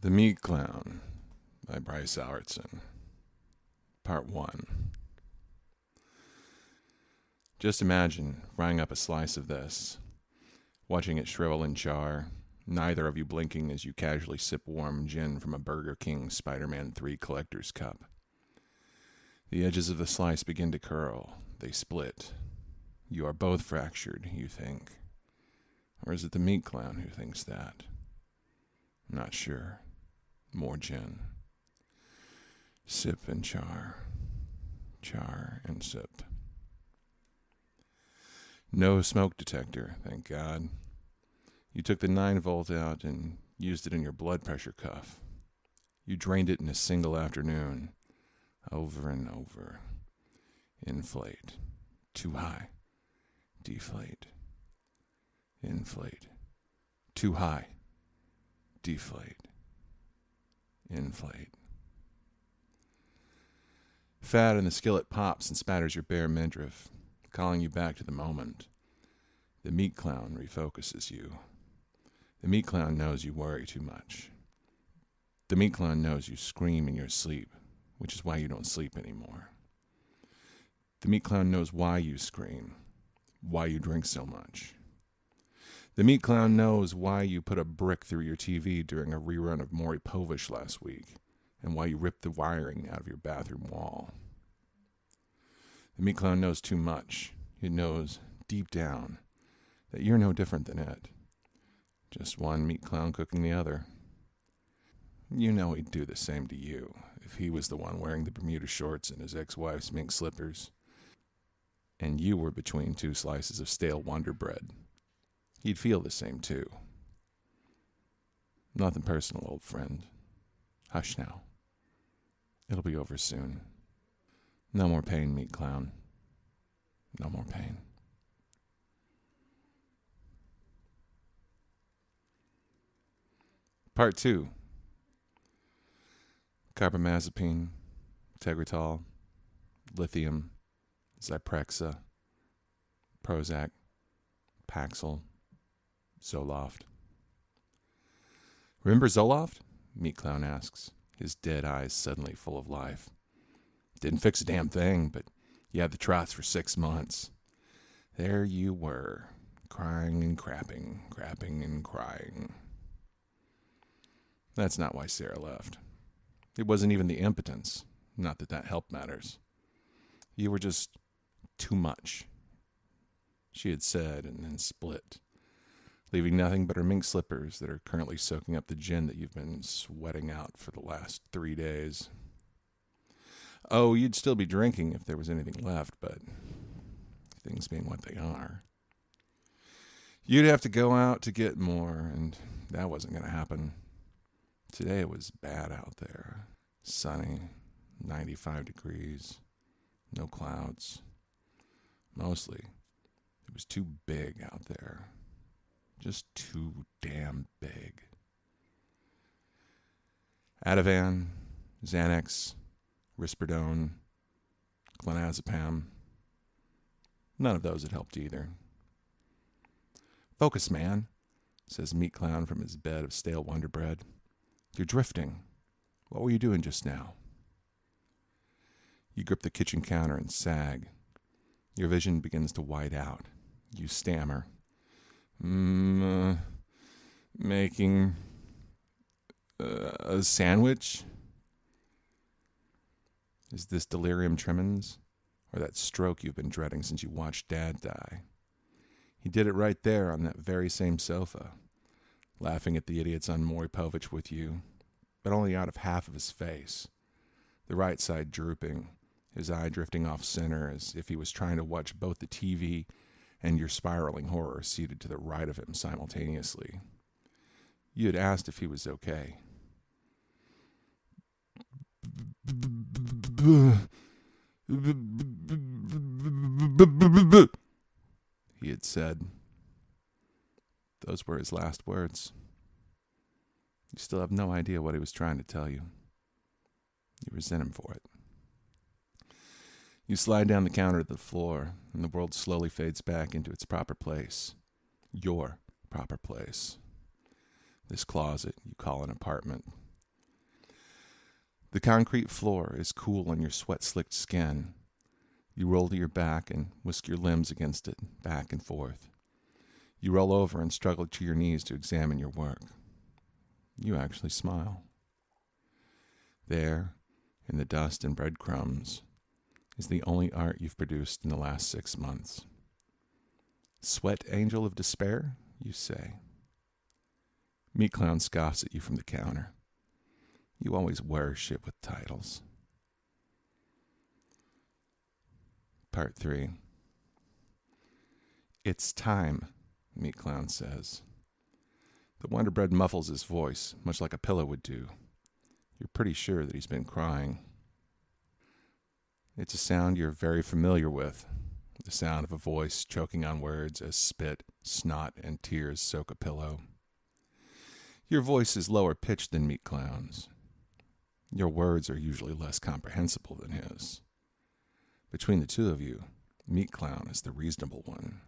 The Meat Clown by Bryce Albertson. Part 1. Just imagine frying up a slice of this, watching it shrivel and char, neither of you blinking as you casually sip warm gin from a Burger King Spider-Man 3 collector's cup. The edges of the slice begin to curl. They split. You are both fractured, you think. Or is it the Meat Clown who thinks that? Not sure. More gin. Sip and char. Char and sip. No smoke detector, thank God. You took the 9-volt out and used it in your blood pressure cuff. You drained it in a single afternoon. Over and over. Inflate. Too high. Deflate. Inflate. Too high. Deflate. Inflate. Fat in the skillet pops and spatters your bare midriff, calling you back to the moment. The Meat Clown refocuses you. The Meat Clown knows you worry too much. The Meat Clown knows you scream in your sleep, which is why you don't sleep anymore. The Meat Clown knows why you scream, why you drink so much. The Meat Clown knows why you put a brick through your TV during a rerun of Maury Povich last week, and why you ripped the wiring out of your bathroom wall. The Meat Clown knows too much. It knows, deep down, that you're no different than it. Just one Meat Clown cooking the other. You know he'd do the same to you if he was the one wearing the Bermuda shorts and his ex-wife's mink slippers, and you were between two slices of stale Wonder Bread. He'd feel the same too. Nothing personal, old friend. Hush now. It'll be over soon. No more pain, Meat Clown. No more pain. Part 2. Carbamazepine, Tegretol, lithium, Zyprexa, Prozac, Paxil, Zoloft. Remember Zoloft? Meat Clown asks, his dead eyes suddenly full of life. Didn't fix a damn thing, but you had the trots for 6 months. There you were, crying and crapping and crying. That's not why Sarah left. It wasn't even the impotence. Not that help matters. You were just too much, she had said, and then split, leaving nothing but her mink slippers that are currently soaking up the gin that you've been sweating out for the last 3 days. Oh, you'd still be drinking if there was anything left, but things being what they are, you'd have to go out to get more, and that wasn't going to happen. Today it was bad out there. Sunny, 95 degrees, no clouds. Mostly, it was too big out there. Just too damn big. Ativan, Xanax, Risperidone, Clonazepam. None of those had helped either. Focus, man, says Meat Clown from his bed of stale Wonder Bread. You're drifting. What were you doing just now? You grip the kitchen counter and sag. Your vision begins to white out. You stammer. Making a sandwich? Is this delirium tremens, or that stroke you've been dreading since you watched Dad die? He did it right there on that very same sofa, laughing at the idiots on Maury Povich with you, but only out of half of his face, the right side drooping, his eye drifting off center as if he was trying to watch both the TV and your spiraling horror seated to the right of him simultaneously. You had asked if he was okay. He had said. Those were his last words. You still have no idea what he was trying to tell you. You resent him for it. You slide down the counter to the floor, and the world slowly fades back into its proper place. Your proper place. This closet you call an apartment, The concrete floor is cool on your sweat-slicked skin. You roll to your back and whisk your limbs against it, back and forth. You roll over and struggle to your knees to examine your work. You actually smile. There, in the dust and breadcrumbs, is the only art you've produced in the last 6 months. Sweat angel of despair, you say. Meat Clown scoffs at you from the counter. You always wear shit with titles. Part 3. It's time, Meat Clown says. The Wonder Bread muffles his voice, much like a pillow would do. You're pretty sure that he's been crying. It's a sound you're very familiar with, the sound of a voice choking on words as spit, snot, and tears soak a pillow. Your voice is lower pitched than Meat Clown's. Your words are usually less comprehensible than his. Between the two of you, Meat Clown is the reasonable one.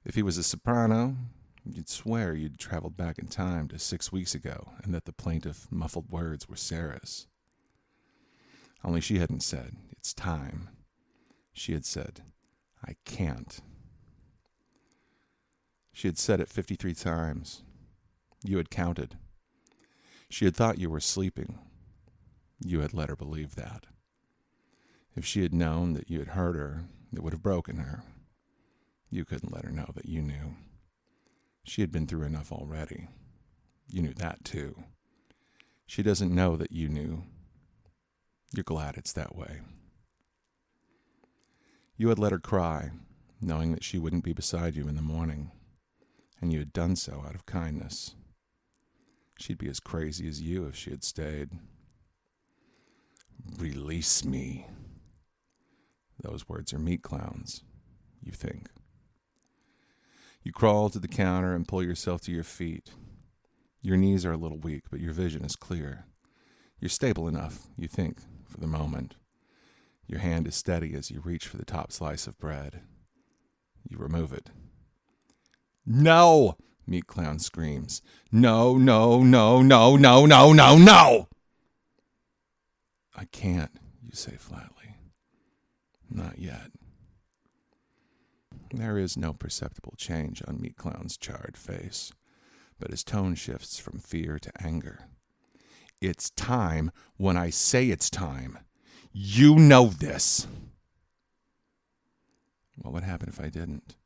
If he was a soprano, you'd swear you'd traveled back in time to 6 weeks ago and that the plaintive, muffled words were Sarah's. Only she hadn't said, "It's time." She had said, "I can't." She had said it 53 times. You had counted. She had thought you were sleeping. You had let her believe that. If she had known that you had heard her, it would have broken her. You couldn't let her know that you knew. She had been through enough already. You knew that too. She doesn't know that you knew. You're glad it's that way. You had let her cry, knowing that she wouldn't be beside you in the morning, and you had done so out of kindness. She'd be as crazy as you if she had stayed. Release me. Those words are Meat Clown's, you think. You crawl to the counter and pull yourself to your feet. Your knees are a little weak, but your vision is clear. You're stable enough, you think, for the moment. Your hand is steady as you reach for the top slice of bread. You remove it. No! Meat Clown screams. No, no, no, no, no, no, no, no! I can't, you say flatly. Not yet. There is no perceptible change on Meat Clown's charred face, but his tone shifts from fear to anger. It's time when I say it's time. You know this. What would happen if I didn't?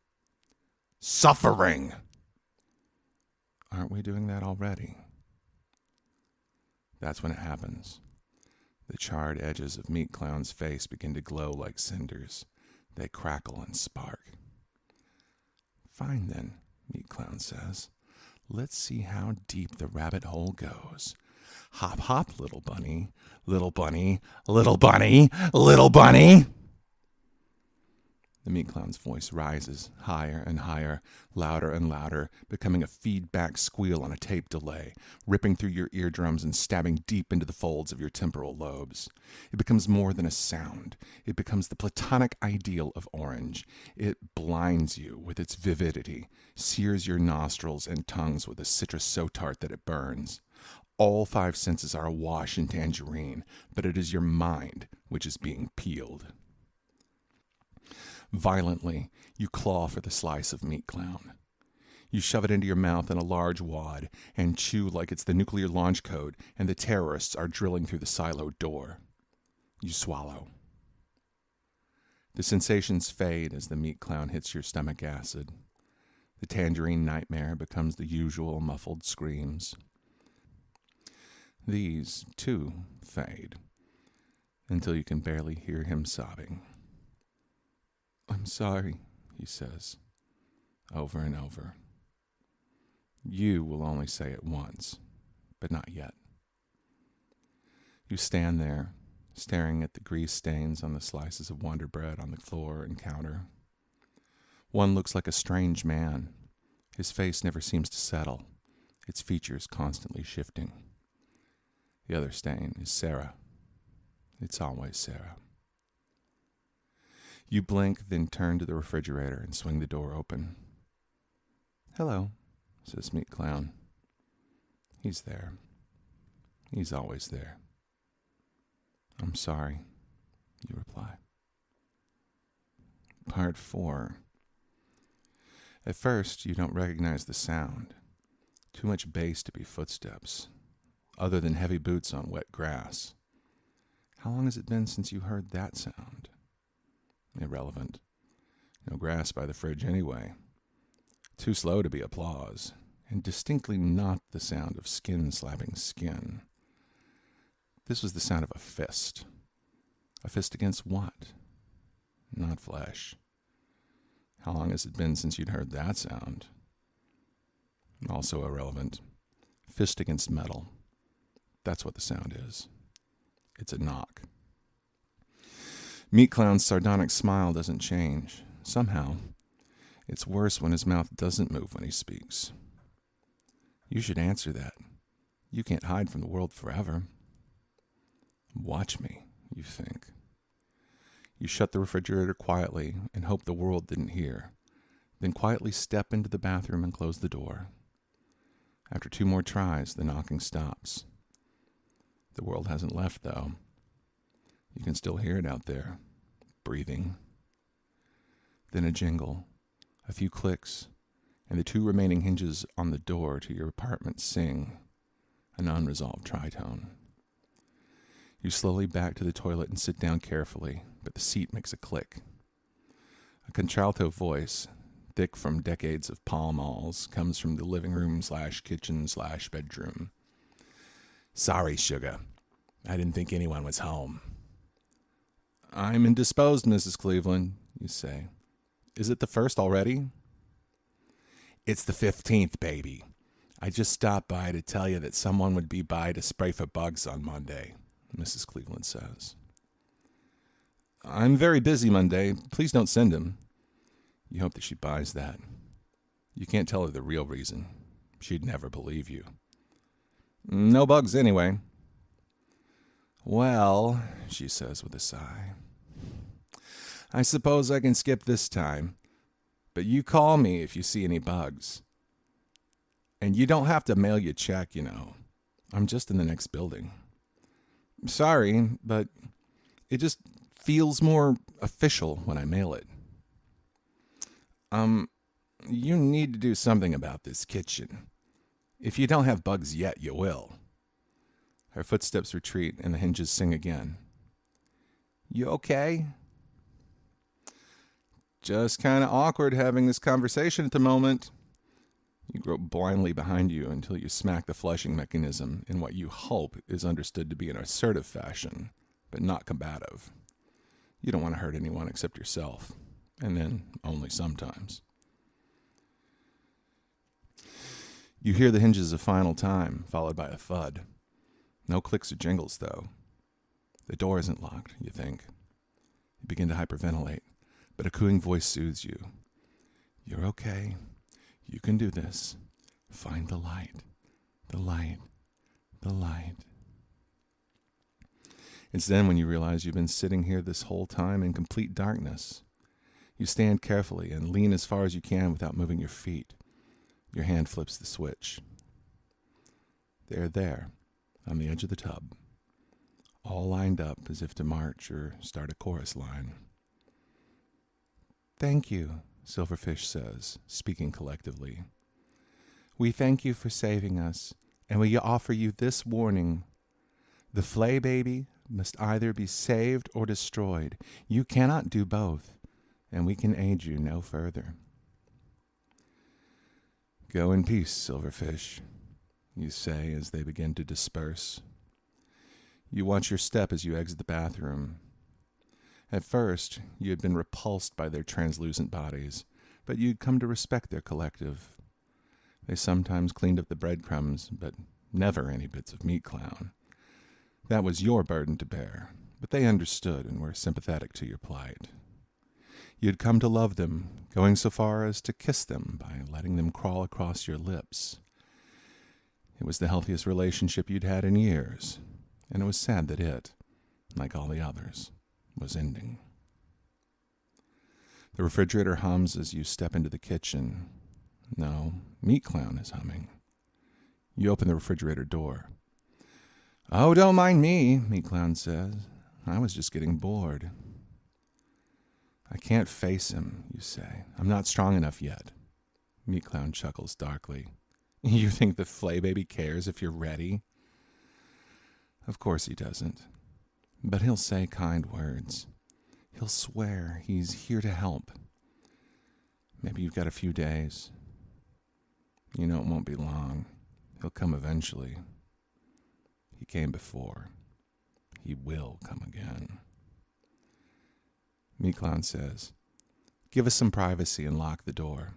Suffering! Aren't we doing that already? That's when it happens. The charred edges of Meat Clown's face begin to glow like cinders. They crackle and spark. Fine then, Meat Clown says. Let's see how deep the rabbit hole goes. Hop, hop, little bunny, little bunny, little bunny, little bunny. The Meat Clown's voice rises higher and higher, louder and louder, becoming a feedback squeal on a tape delay, ripping through your eardrums and stabbing deep into the folds of your temporal lobes. It becomes more than a sound. It becomes the platonic ideal of orange. It blinds you with its vividity, sears your nostrils and tongues with a citrus so tart that it burns. All 5 senses are awash in tangerine, but it is your mind which is being peeled. Violently, you claw for the slice of Meat Clown. You shove it into your mouth in a large wad and chew like it's the nuclear launch code and the terrorists are drilling through the siloed door. You swallow. The sensations fade as the Meat Clown hits your stomach acid. The tangerine nightmare becomes the usual muffled screams. These, too, fade, until you can barely hear him sobbing. I'm sorry, he says, over and over. You will only say it once, but not yet. You stand there, staring at the grease stains on the slices of Wonder Bread on the floor and counter. One looks like a strange man. His face never seems to settle, its features constantly shifting. The other stain is Sarah. It's always Sarah. You blink, then turn to the refrigerator and swing the door open. Hello, says Meat Clown. He's there. He's always there. I'm sorry, you reply. Part 4. At first, you don't recognize the sound. Too much bass to be footsteps, other than heavy boots on wet grass. How long has it been since you heard that sound? Irrelevant. No grass by the fridge anyway. Too slow to be applause, and distinctly not the sound of skin slapping skin. This was the sound of a fist. A fist against what? Not flesh. How long has it been since you'd heard that sound? Also irrelevant. Fist against metal. That's what the sound is. It's a knock. Meat Clown's sardonic smile doesn't change. Somehow, it's worse when his mouth doesn't move when he speaks. You should answer that. You can't hide from the world forever. Watch me, you think. You shut the refrigerator quietly and hope the world didn't hear, then quietly step into the bathroom and close the door. After 2 more tries, the knocking stops. The world hasn't left, though. You can still hear it out there, breathing. Then a jingle, a few clicks, and the 2 remaining hinges on the door to your apartment sing, an unresolved tritone. You slowly back to the toilet and sit down carefully, but the seat makes a click. A contralto voice, thick from decades of Pall Malls, comes from the living room/kitchen/bedroom. Sorry, sugar. I didn't think anyone was home. I'm indisposed, Mrs. Cleveland, you say. Is it the 1st already? It's the 15th, baby. I just stopped by to tell you that someone would be by to spray for bugs on Monday, Mrs. Cleveland says. I'm very busy Monday. Please don't send him. You hope that she buys that. You can't tell her the real reason. She'd never believe you. No bugs anyway. Well, she says with a sigh, I suppose I can skip this time, but you call me if you see any bugs. And you don't have to mail your check, you know. I'm just in the next building. Sorry, but it just feels more official when I mail it. You need to do something about this kitchen. If you don't have bugs yet, you will. Her footsteps retreat and the hinges sing again. You okay? Just kind of awkward having this conversation at the moment. You grope blindly behind you until you smack the flushing mechanism in what you hope is understood to be an assertive fashion, but not combative. You don't want to hurt anyone except yourself, and then only sometimes. You hear the hinges a final time, followed by a thud. No clicks or jingles, though. The door isn't locked, you think. You begin to hyperventilate, but a cooing voice soothes you. You're okay. You can do this. Find the light. The light. The light. It's then when you realize you've been sitting here this whole time in complete darkness. You stand carefully and lean as far as you can without moving your feet. Your hand flips the switch. They're there, on the edge of the tub, all lined up as if to march or start a chorus line. Thank you, Silverfish says, speaking collectively. We thank you for saving us, and we offer you this warning. The Flay baby must either be saved or destroyed. You cannot do both, and we can aid you no further. Go in peace, Silverfish, you say as they begin to disperse. You watch your step as you exit the bathroom. At first, you had been repulsed by their translucent bodies, but you'd come to respect their collective. They sometimes cleaned up the breadcrumbs, but never any bits of Meat Clown. That was your burden to bear, but they understood and were sympathetic to your plight. You'd come to love them, going so far as to kiss them by letting them crawl across your lips. It was the healthiest relationship you'd had in years, and it was sad that it, like all the others, was ending. The refrigerator hums as you step into the kitchen. No, Meat Clown is humming. You open the refrigerator door. Oh, don't mind me, Meat Clown says. I was just getting bored. I can't face him, you say. I'm not strong enough yet. Meat Clown chuckles darkly. You think the Flay Baby cares if you're ready? Of course he doesn't. But he'll say kind words. He'll swear he's here to help. Maybe you've got a few days. You know it won't be long. He'll come eventually. He came before. He will come again. Meat Clown says, give us some privacy and lock the door.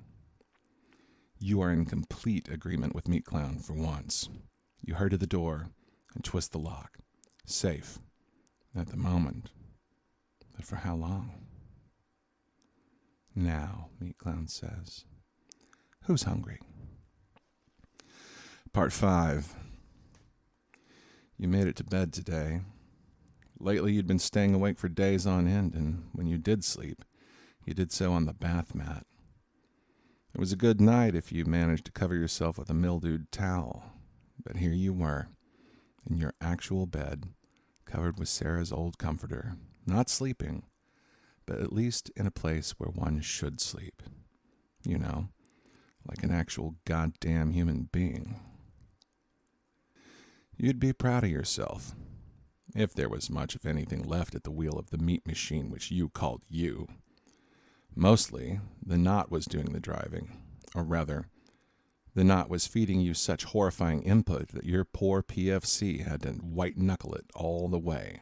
You are in complete agreement with Meat Clown for once. You hurry to the door and twist the lock. Safe. At the moment. But for how long? Now, Meat Clown says. Who's hungry? Part 5. You made it to bed today. Lately you'd been staying awake for days on end, and when you did sleep, you did so on the bath mat. It was a good night if you managed to cover yourself with a mildewed towel, but here you were, in your actual bed, covered with Sarah's old comforter, not sleeping, but at least in a place where one should sleep. You know, like an actual goddamn human being. You'd be proud of yourself, if there was much of anything left at the wheel of the meat machine which you called you. Mostly, the knot was doing the driving, or rather, the knot was feeding you such horrifying input that your poor PFC had to white-knuckle it all the way,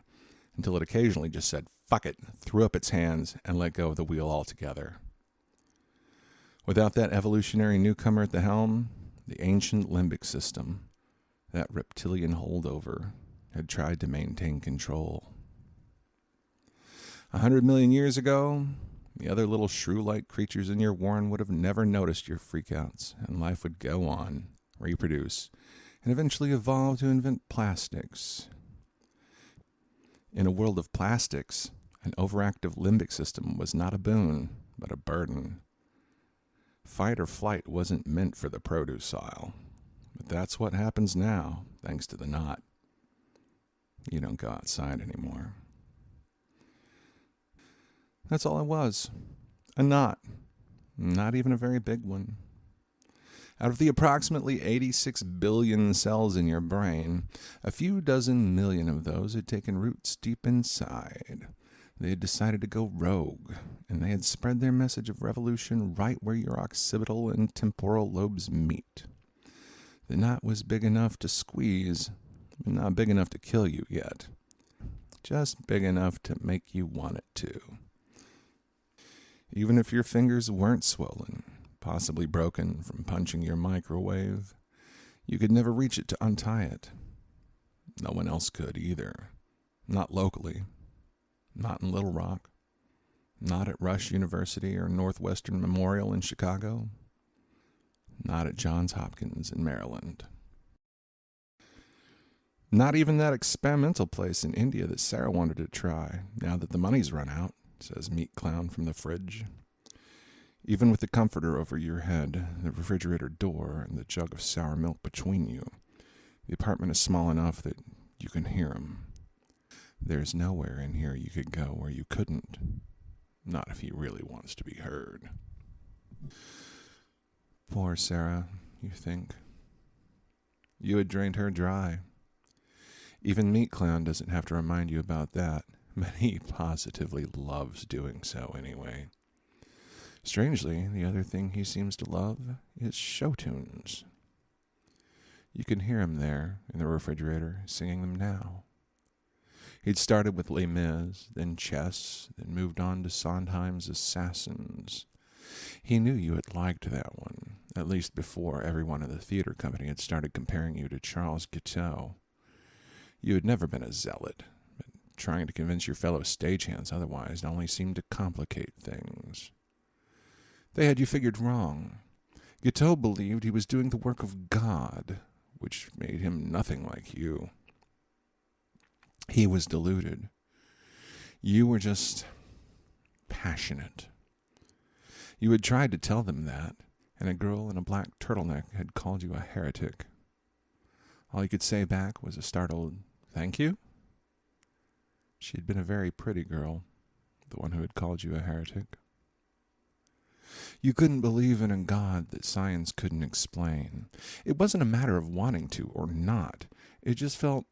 until it occasionally just said, fuck it, threw up its hands, and let go of the wheel altogether. Without that evolutionary newcomer at the helm, the ancient limbic system, that reptilian holdover, had tried to maintain control. 100 million years ago, the other little shrew-like creatures in your warren would have never noticed your freakouts, and life would go on, reproduce, and eventually evolve to invent plastics. In a world of plastics, an overactive limbic system was not a boon, but a burden. Fight or flight wasn't meant for the produce aisle, but that's what happens now, thanks to the knot. You don't go outside anymore. That's all it was. A knot. Not even a very big one. Out of the approximately 86 billion cells in your brain, a few dozen million of those had taken roots deep inside. They had decided to go rogue, and they had spread their message of revolution right where your occipital and temporal lobes meet. The knot was big enough to squeeze, but not big enough to kill you yet. Just big enough to make you want it to. Even if your fingers weren't swollen, possibly broken from punching your microwave, you could never reach it to untie it. No one else could either. Not locally. Not in Little Rock. Not at Rush University or Northwestern Memorial in Chicago. Not at Johns Hopkins in Maryland. Not even that experimental place in India that Sarah wanted to try, now that the money's run out, says Meat Clown from the fridge. Even with the comforter over your head, the refrigerator door, and the jug of sour milk between you, the apartment is small enough that you can hear him. There's nowhere in here you could go where you couldn't. Not if he really wants to be heard. Poor Sarah, you think. You had drained her dry. Even Meat Clown doesn't have to remind you about that, but he positively loves doing so anyway. Strangely, the other thing he seems to love is show tunes. You can hear him there in the refrigerator singing them now. He'd started with Les Mis, then Chess, then moved on to Sondheim's Assassins. He knew you had liked that one, at least before everyone in the theater company had started comparing you to Charles Guiteau. You had never been a zealot, but trying to convince your fellow stagehands otherwise only seemed to complicate things. They had you figured wrong. Guiteau believed he was doing the work of God, which made him nothing like you. He was deluded. You were just passionate. You had tried to tell them that, and a girl in a black turtleneck had called you a heretic. All you could say back was a startled, "Thank you?" She had been a very pretty girl, the one who had called you a heretic. You couldn't believe in a God that science couldn't explain. It wasn't a matter of wanting to or not. It just felt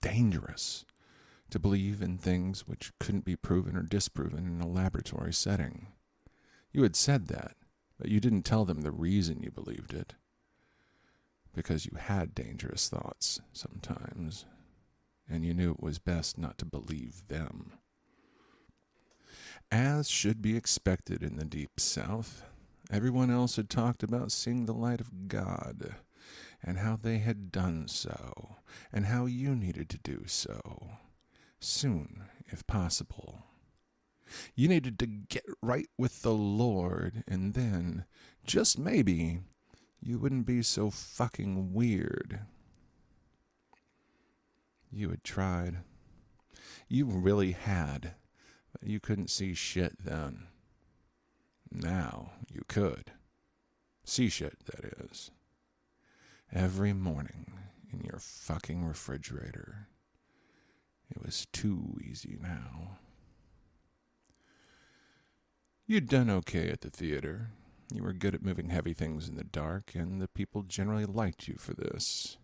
dangerous to believe in things which couldn't be proven or disproven in a laboratory setting. You had said that, but you didn't tell them the reason you believed it. Because you had dangerous thoughts sometimes, and you knew it was best not to believe them. As should be expected in the Deep South, everyone else had talked about seeing the light of God, and how they had done so, and how you needed to do so, soon, if possible. You needed to get right with the Lord, and then, just maybe, you wouldn't be so fucking weird. You had tried. You really had. But you couldn't see shit then. Now you could. See shit, that is. Every morning in your fucking refrigerator. It was too easy now. You'd done okay at the theater. You were good at moving heavy things in the dark, and the people generally liked you for this.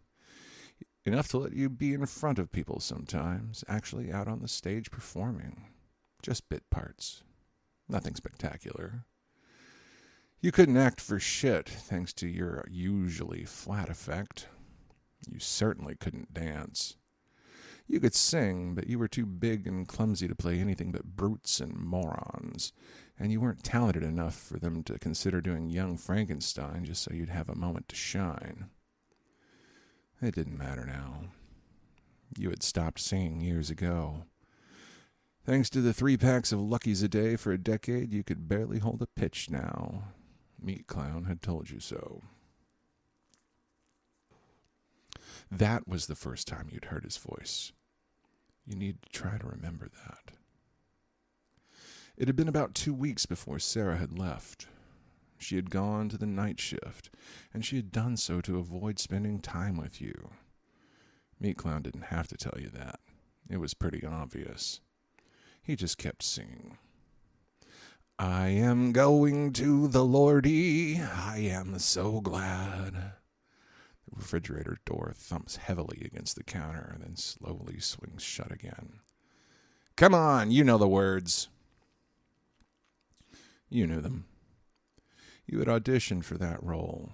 Enough to let you be in front of people sometimes, actually out on the stage performing. Just bit parts. Nothing spectacular. You couldn't act for shit, thanks to your usually flat effect. You certainly couldn't dance. You could sing, but you were too big and clumsy to play anything but brutes and morons, and you weren't talented enough for them to consider doing Young Frankenstein just so you'd have a moment to shine. It didn't matter now. You had stopped singing years ago. Thanks to the 3 packs of Luckies a day for a decade, you could barely hold a pitch now. Meat Clown had told you so. That was the first time you'd heard his voice. You need to try to remember that. It had been about 2 weeks before Sarah had left. She had gone to the night shift, and she had done so to avoid spending time with you. Meat Clown didn't have to tell you that. It was pretty obvious. He just kept singing. I am going to the Lordy, I am so glad. The refrigerator door thumps heavily against the counter and then slowly swings shut again. Come on, you know the words. You knew them. You had auditioned for that role.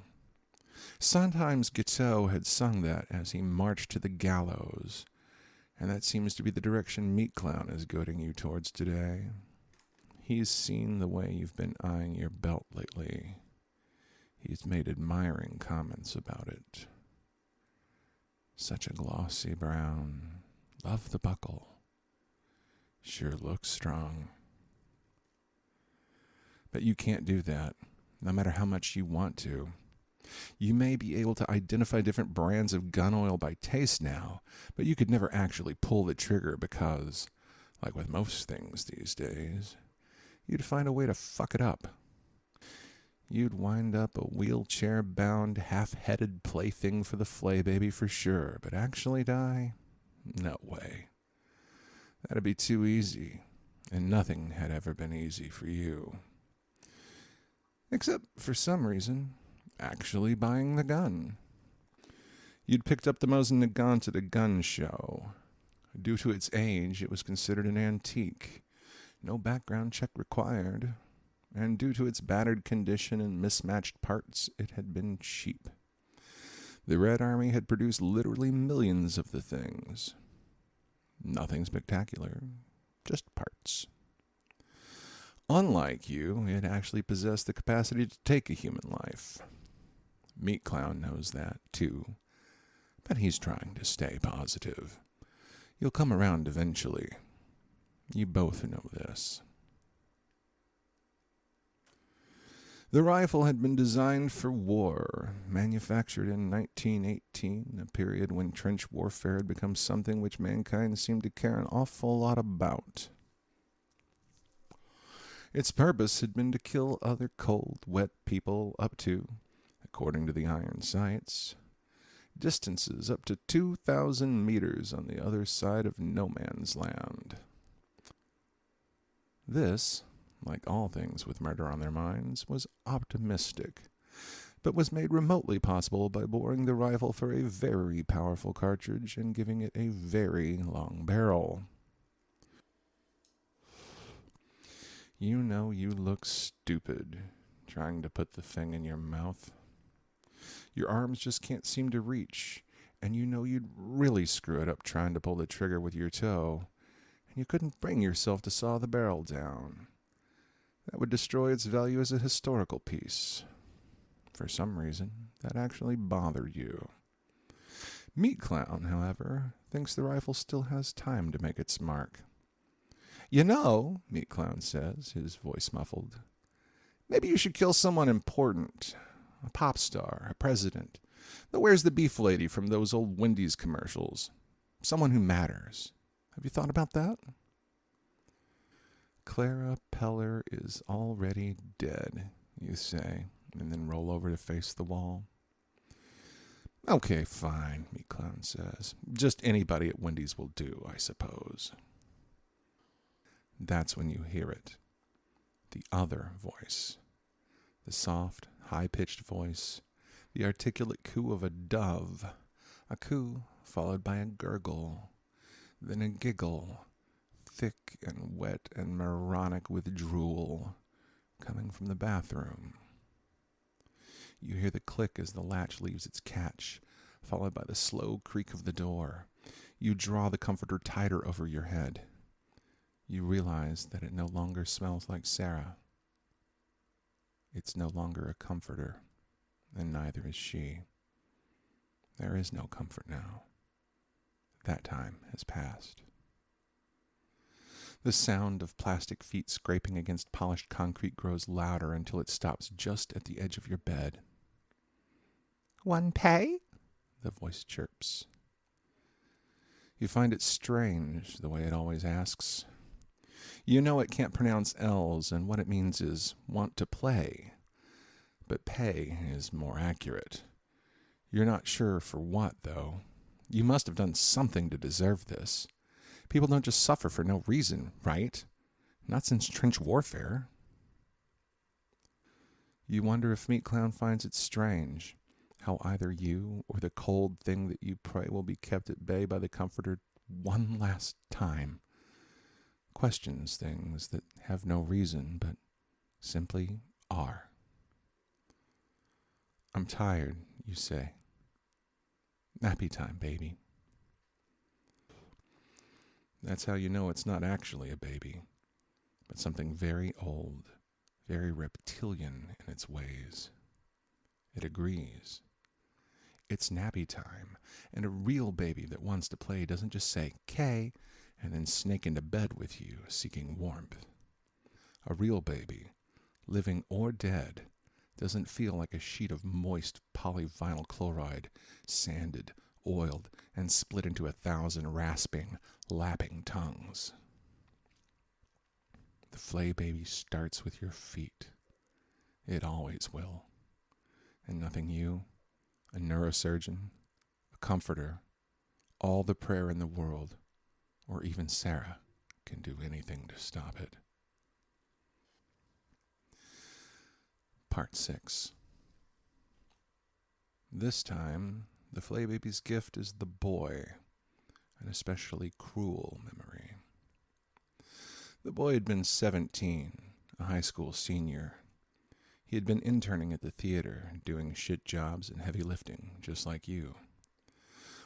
Sometimes Guiteau had sung that as he marched to the gallows, and that seems to be the direction Meat Clown is goading you towards today. He's seen the way you've been eyeing your belt lately. He's made admiring comments about it. Such a glossy brown. Love the buckle. Sure looks strong. But you can't do that, no matter how much you want to. You may be able to identify different brands of gun oil by taste now, but you could never actually pull the trigger because, like with most things these days, you'd find a way to fuck it up. You'd wind up a wheelchair-bound, half-headed plaything for the flay baby for sure, but actually die? No way. That'd be too easy, and nothing had ever been easy for you. Except, for some reason, actually buying the gun. You'd picked up the Mosin Nagant at a gun show. Due to its age, it was considered an antique. No background check required. And due to its battered condition and mismatched parts, it had been cheap. The Red Army had produced literally millions of the things. Nothing spectacular, just parts. Unlike you, it actually possessed the capacity to take a human life. Meat Clown knows that, too. But he's trying to stay positive. You'll come around eventually. You both know this. The rifle had been designed for war, manufactured in 1918, a period when trench warfare had become something which mankind seemed to care an awful lot about. Its purpose had been to kill other cold, wet people up to, according to the iron sights, distances up to 2,000 meters on the other side of no man's land. This, like all things with murder on their minds, was optimistic, but was made remotely possible by boring the rifle for a very powerful cartridge and giving it a very long barrel. You know you look stupid trying to put the thing in your mouth. Your arms just can't seem to reach, and you know you'd really screw it up trying to pull the trigger with your toe, and you couldn't bring yourself to saw the barrel down. That would destroy its value as a historical piece. For some reason, that actually bothered you. Meat Clown, however, thinks the rifle still has time to make its mark. You know, Meat Clown says, his voice muffled, maybe you should kill someone important. A pop star, a president, that wears the beef lady from those old Wendy's commercials. Someone who matters. Have you thought about that? Clara Peller is already dead, you say, and then roll over to face the wall. Okay, fine, Meat Clown says. Just anybody at Wendy's will do, I suppose. That's when you hear it. The other voice. The soft, high-pitched voice. The articulate coo of a dove. A coo followed by a gurgle. Then a giggle. Thick and wet and moronic with drool. Coming from the bathroom. You hear the click as the latch leaves its catch, followed by the slow creak of the door. You draw the comforter tighter over your head. You realize that it no longer smells like Sarah. It's no longer a comforter, and neither is she. There is no comfort now. That time has passed. The sound of plastic feet scraping against polished concrete grows louder until it stops just at the edge of your bed. "One pay?" the voice chirps. You find it strange, the way it always asks. You know it can't pronounce L's, and what it means is want to play. But pay is more accurate. You're not sure for what, though. You must have done something to deserve this. People don't just suffer for no reason, right? Not since trench warfare. You wonder if Meat Clown finds it strange how either you or the cold thing that you pray will be kept at bay by the comforter one last time. Questions things that have no reason, but simply are. I'm tired, you say. Nappy time, baby. That's how you know it's not actually a baby, but something very old, very reptilian in its ways. It agrees. It's nappy time, and a real baby that wants to play doesn't just say, "K," and then snake into bed with you, seeking warmth. A real baby, living or dead, doesn't feel like a sheet of moist polyvinyl chloride, sanded, oiled, and split into 1,000 rasping, lapping tongues. The flay baby starts with your feet. It always will. And nothing you, a neurosurgeon, a comforter, all the prayer in the world, or even Sarah, can do anything to stop it. Part 6. This time, the flay baby's gift is the boy, an especially cruel memory. The boy had been 17, a high school senior. He had been interning at the theater, doing shit jobs and heavy lifting, just like you.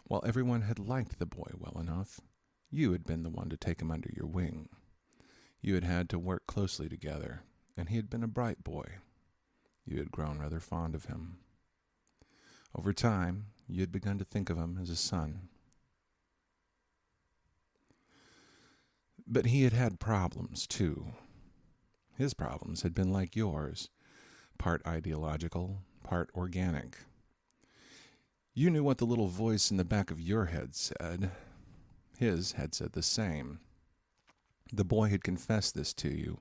While everyone had liked the boy well enough, you had been the one to take him under your wing. You had had to work closely together, and he had been a bright boy. You had grown rather fond of him. Over time, you had begun to think of him as a son. But he had had problems, too. His problems had been like yours, part ideological, part organic. You knew what the little voice in the back of your head said. His had said the same. The boy had confessed this to you,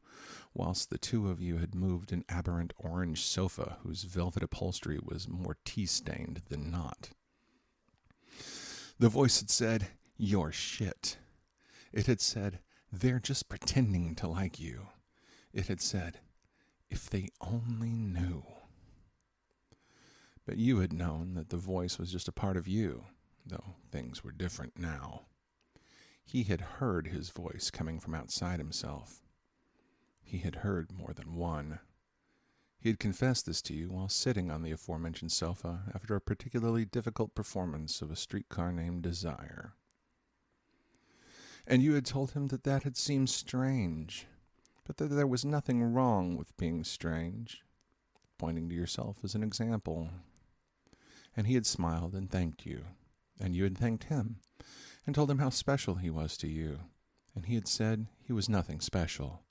whilst the two of you had moved an aberrant orange sofa whose velvet upholstery was more tea-stained than not. The voice had said, "You're shit." It had said, "They're just pretending to like you." It had said, "If they only knew." But you had known that the voice was just a part of you, though things were different now. He had heard his voice coming from outside himself. He had heard more than one. He had confessed this to you while sitting on the aforementioned sofa after a particularly difficult performance of A Streetcar Named Desire. And you had told him that that had seemed strange, but that there was nothing wrong with being strange, pointing to yourself as an example. And he had smiled and thanked you, and you had thanked him, and told him how special he was to you, and he had said he was nothing special.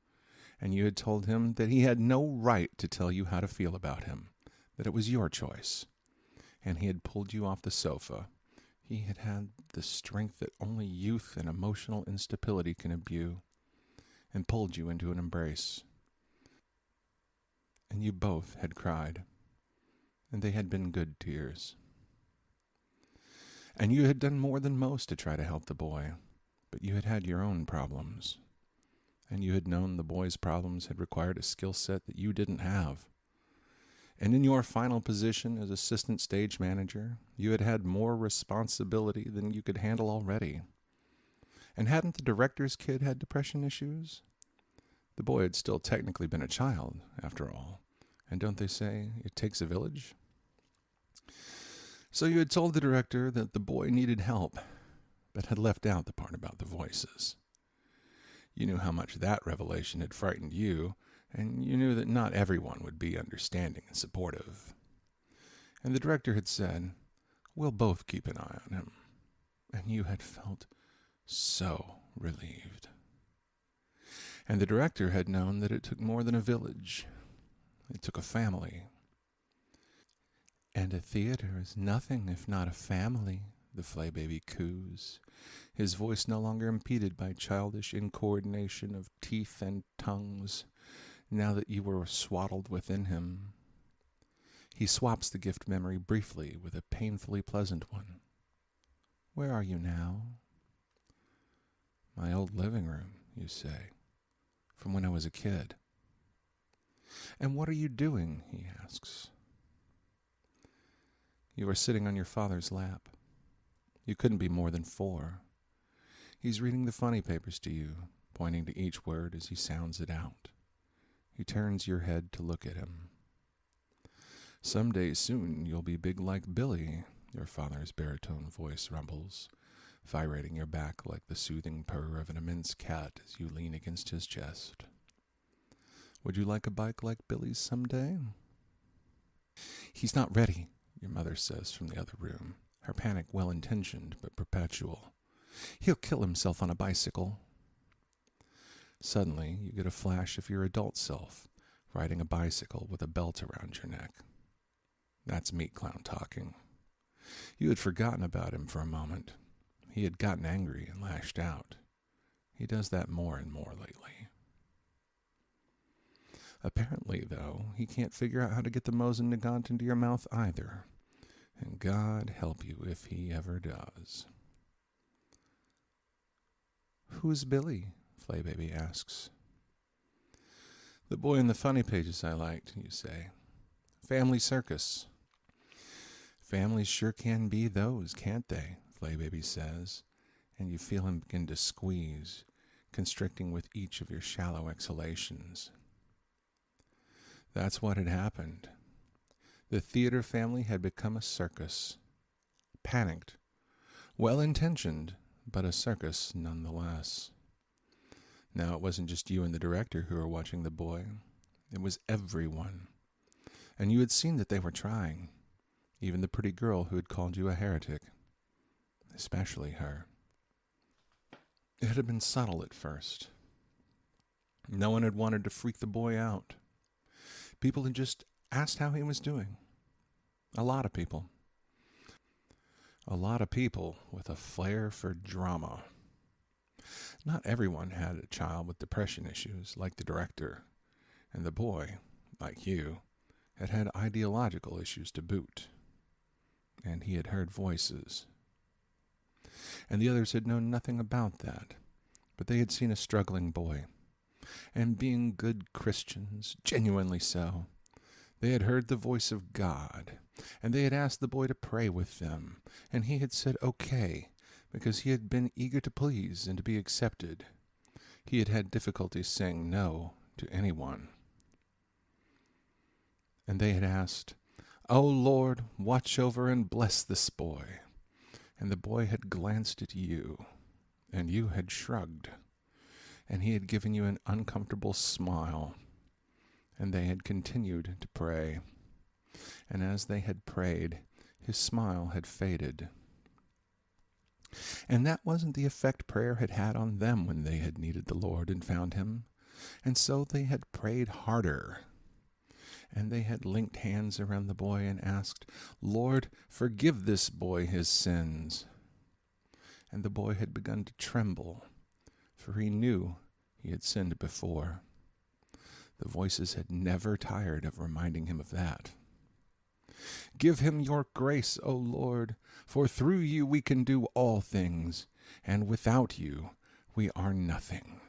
And you had told him that he had no right to tell you how to feel about him, that it was your choice. And he had pulled you off the sofa. He had had the strength that only youth and emotional instability can imbue, and pulled you into an embrace. And you both had cried, and they had been good tears. And you had done more than most to try to help the boy, but you had had your own problems. And you had known the boy's problems had required a skill set that you didn't have. And in your final position as assistant stage manager, you had had more responsibility than you could handle already. And hadn't the director's kid had depression issues? The boy had still technically been a child, after all. And don't they say it takes a village? So you had told the director that the boy needed help, but had left out the part about the voices. You knew how much that revelation had frightened you, and you knew that not everyone would be understanding and supportive. And the director had said, "We'll both keep an eye on him." And you had felt so relieved. And the director had known that it took more than a village. It took a family. And a theater is nothing if not a family, the Flay Baby coos, his voice no longer impeded by childish incoordination of teeth and tongues, now that you were swaddled within him. He swaps the gift memory briefly with a painfully pleasant one. "Where are you now?" "My old living room," you say, "from when I was a kid." "And what are you doing?" he asks. You are sitting on your father's lap. You couldn't be more than 4. He's reading the funny papers to you, pointing to each word as he sounds it out. He turns your head to look at him. "Someday soon you'll be big like Billy," your father's baritone voice rumbles, vibrating your back like the soothing purr of an immense cat as you lean against his chest. "Would you like a bike like Billy's someday?" "He's not ready," your mother says from the other room, her panic well-intentioned but perpetual. "He'll kill himself on a bicycle." Suddenly, you get a flash of your adult self, riding a bicycle with a belt around your neck. That's Meat Clown talking. You had forgotten about him for a moment. He had gotten angry and lashed out. He does that more and more lately. Apparently, though, he can't figure out how to get the Mosin Nagant into your mouth either. And God help you if he ever does. "Who's Billy?" Flay Baby asks. "The boy in the funny pages I liked," you say. "Family circus." "Families sure can be those, can't they?" Flay Baby says, and you feel him begin to squeeze, constricting with each of your shallow exhalations. That's what had happened. The theater family had become a circus. Panicked. Well-intentioned, but a circus nonetheless. Now it wasn't just you and the director who were watching the boy. It was everyone. And you had seen that they were trying. Even the pretty girl who had called you a heretic. Especially her. It had been subtle at first. No one had wanted to freak the boy out. People had just asked how he was doing. A lot of people. A lot of people with a flair for drama. Not everyone had a child with depression issues like the director, and the boy, like you, had had ideological issues to boot. And he had heard voices. And the others had known nothing about that, but they had seen a struggling boy. And being good Christians, genuinely so, they had heard the voice of God, and they had asked the boy to pray with them, and he had said okay, because he had been eager to please and to be accepted. He had had difficulty saying no to anyone. And they had asked, "O Lord, watch over and bless this boy." And the boy had glanced at you, and you had shrugged, and he had given you an uncomfortable smile, and they had continued to pray. And as they had prayed, his smile had faded. And that wasn't the effect prayer had had on them when they had needed the Lord and found him. And so they had prayed harder. And they had linked hands around the boy and asked, "Lord, forgive this boy his sins." And the boy had begun to tremble, for he knew he had sinned before. The voices had never tired of reminding him of that. "Give him your grace, O Lord, for through you we can do all things, and without you we are nothing."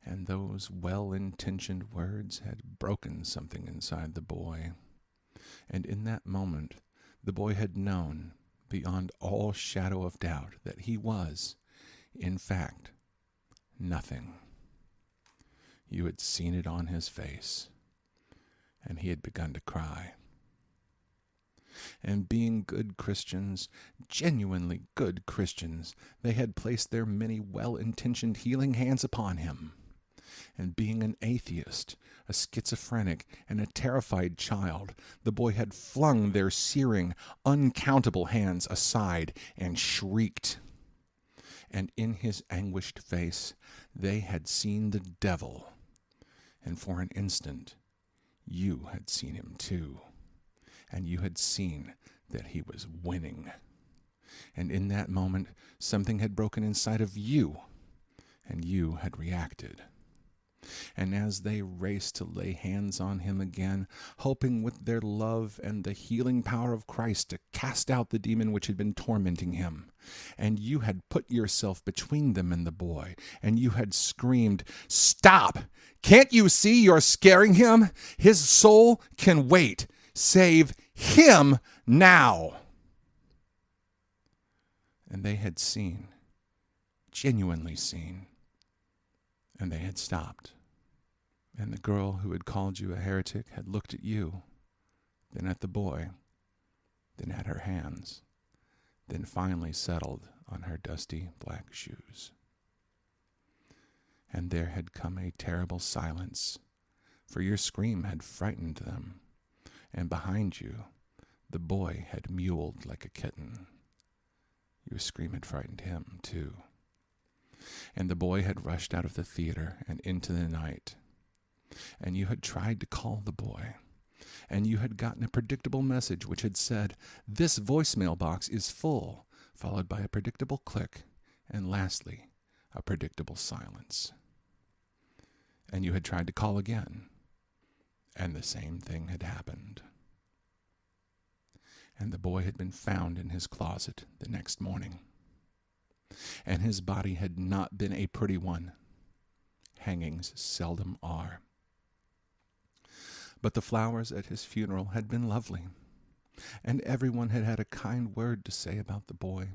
And those well-intentioned words had broken something inside the boy. And in that moment, the boy had known, beyond all shadow of doubt, that he was, in fact, nothing. You had seen it on his face, and he had begun to cry. And being good Christians, genuinely good Christians, they had placed their many well-intentioned healing hands upon him. And being an atheist, a schizophrenic, and a terrified child, the boy had flung their searing, uncountable hands aside and shrieked. And in his anguished face, they had seen the devil. And for an instant, you had seen him too. And you had seen that he was winning. And in that moment, something had broken inside of you, and you had reacted. And as they raced to lay hands on him again, hoping with their love and the healing power of Christ to cast out the demon which had been tormenting him, and you had put yourself between them and the boy, and you had screamed, "Stop! Can't you see you're scaring him? His soul can wait. Save him now!" And they had seen, genuinely seen, and they had stopped. And the girl who had called you a heretic had looked at you, then at the boy, then at her hands, then finally settled on her dusty black shoes. And there had come a terrible silence, for your scream had frightened them, and behind you the boy had mewled like a kitten. Your scream had frightened him, too. And the boy had rushed out of the theater and into the night. And you had tried to call the boy. And you had gotten a predictable message which had said, "This voicemail box is full," followed by a predictable click, and lastly, a predictable silence. And you had tried to call again, and the same thing had happened. And the boy had been found in his closet the next morning. And his body had not been a pretty one. Hangings seldom are. But the flowers at his funeral had been lovely, and everyone had had a kind word to say about the boy,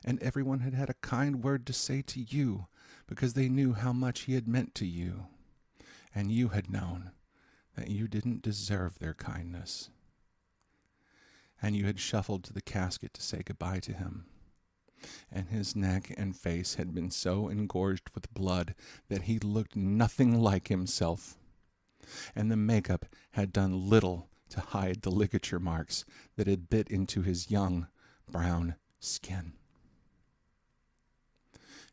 and everyone had had a kind word to say to you, because they knew how much he had meant to you, and you had known that you didn't deserve their kindness. And you had shuffled to the casket to say goodbye to him, and his neck and face had been so engorged with blood that he looked nothing like himself, and the makeup had done little to hide the ligature marks that had bit into his young, brown skin.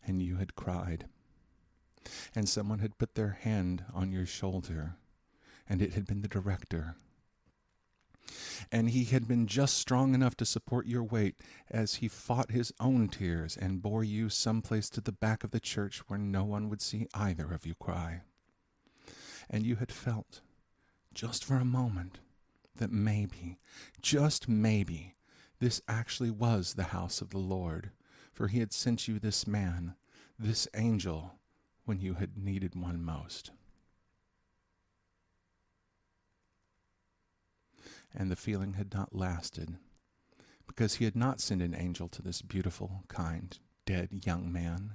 And you had cried, and someone had put their hand on your shoulder, and it had been the director. And he had been just strong enough to support your weight as he fought his own tears and bore you someplace to the back of the church where no one would see either of you cry. And you had felt, just for a moment, that maybe, just maybe, This actually was the house of the Lord, for he had sent you this man, this angel, when you had needed one most. And the feeling had not lasted, because he had not sent an angel to this beautiful, kind, dead young man.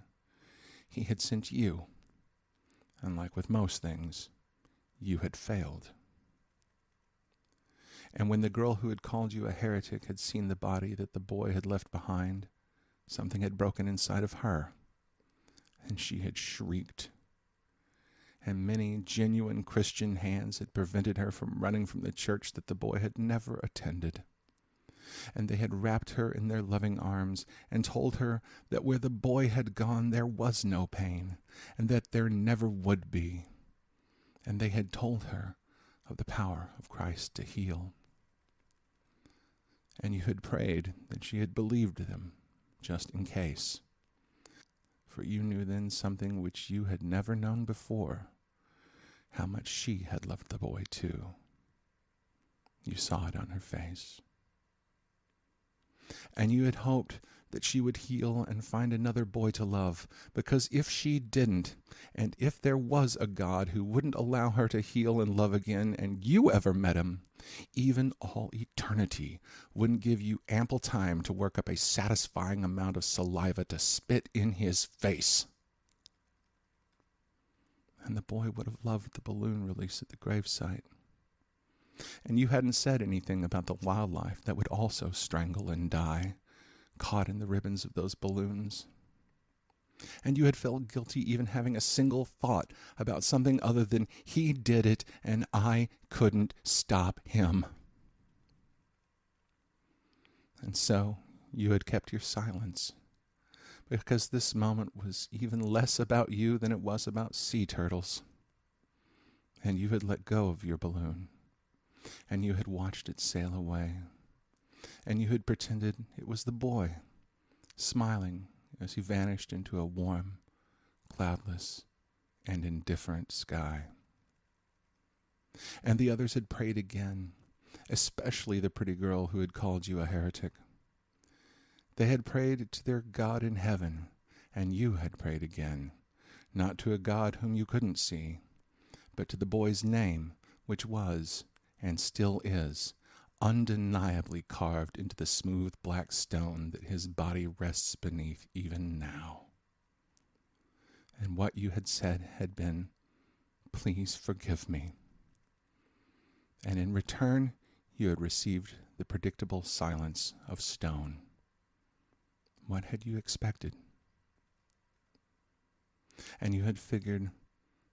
He had sent you, and like with most things, you had failed. And when the girl who had called you a heretic had seen the body that the boy had left behind, something had broken inside of her, and she had shrieked. And many genuine Christian hands had prevented her from running from the church that the boy had never attended. And they had wrapped her in their loving arms and told her that where the boy had gone there was no pain, and that there never would be. And they had told her of the power of Christ to heal. And you had prayed that she had believed them, just in case. For you knew then something which you had never known before, how much she had loved the boy too. You saw it on her face. And you had hoped that she would heal and find another boy to love, because if she didn't, and if there was a God who wouldn't allow her to heal and love again, and you ever met him, even all eternity wouldn't give you ample time to work up a satisfying amount of saliva to spit in his face. And the boy would have loved the balloon release at the gravesite. And you hadn't said anything about the wildlife that would also strangle and die, caught in the ribbons of those balloons. And you had felt guilty even having a single thought about something other than he did it and I couldn't stop him. And so you had kept your silence, because this moment was even less about you than it was about sea turtles. And you had let go of your balloon, and you had watched it sail away, and you had pretended it was the boy, smiling as he vanished into a warm, cloudless, and indifferent sky. And the others had prayed again, especially the pretty girl who had called you a heretic. They had prayed to their God in heaven, and you had prayed again, not to a God whom you couldn't see, but to the boy's name, which was, and still is, undeniably carved into the smooth black stone that his body rests beneath even now. And what you had said had been, "Please forgive me." And in return, you had received the predictable silence of stone. What had you expected? And you had figured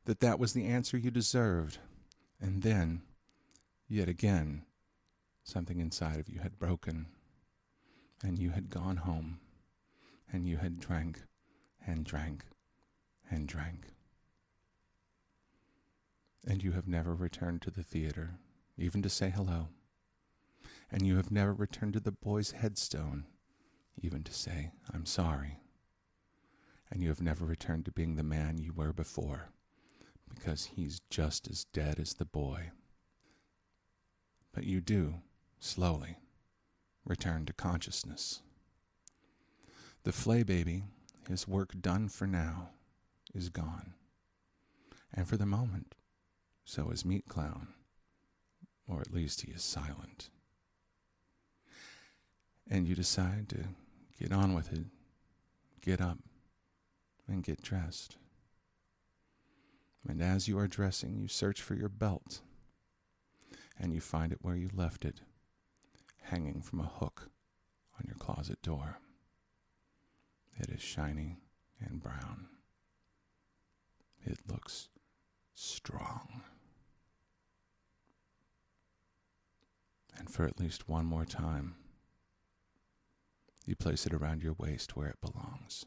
that that was the answer you deserved. And then, yet again, something inside of you had broken, and you had gone home, and you had drank and drank and drank. And you have never returned to the theater, even to say hello. And you have never returned to the boy's headstone, even to say, "I'm sorry." And you have never returned to being the man you were before, because he's just as dead as the boy. But you do, slowly, return to consciousness. The Flay baby, his work done for now, is gone. And for the moment, so is Meat Clown, or at least he is silent. And you decide to get on with it, get up, and get dressed. And as you are dressing, you search for your belt, and you find it where you left it, hanging from a hook on your closet door. It is shiny and brown. It looks strong. And for at least one more time, you place it around your waist where it belongs.